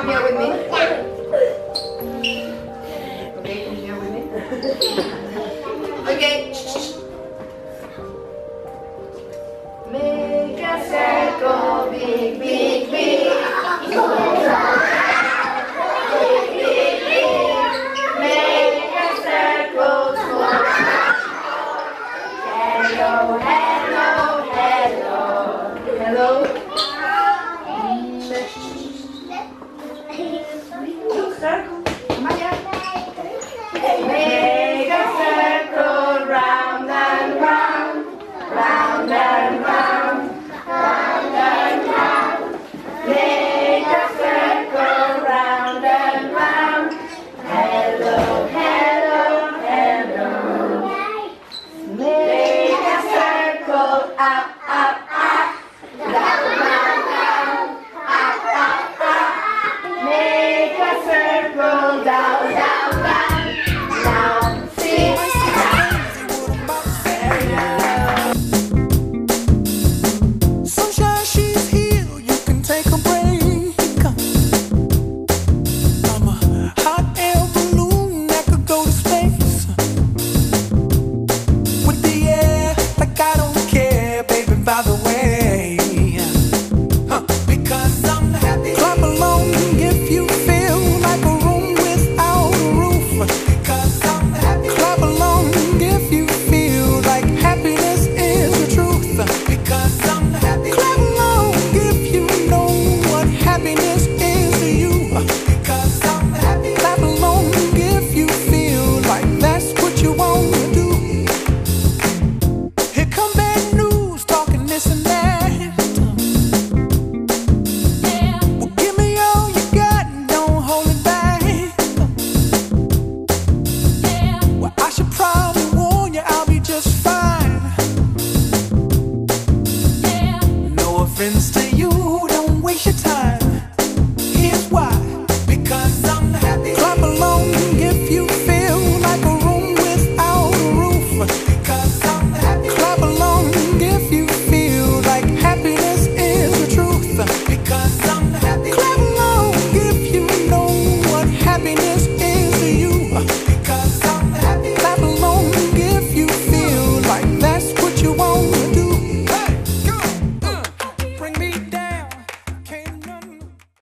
come here with me. Okay, come here with me. Okay. Make a circle, big, big, big. Make a circle small. Hello, hello, hello. Hello. Make a circle round and round, round and round, round and round. Make a circle round and round. Hello, hello, hello. Make a circle up, up, up, down, down, down, up, up, up. Make a circle down, down, down, down, six, Sunshine, she's here, you can take a break. I'm a hot air balloon that could go to space. With the air, like I don't care, baby, by the way. Because I'm happy. Clap along if you feel like a room without a roof. Because I'm happy. Clap along if you feel like happiness is the truth. Because I'm happy. Clap along if you know what happiness is to you. Because I'm happy. Clap along if you feel like that's what you want to do. Here come bad news, talking this and that. Well, give me all you got and don't hold it back. Well, I should probably warn you, I'll be just fine. No offense to you, don't waste your time.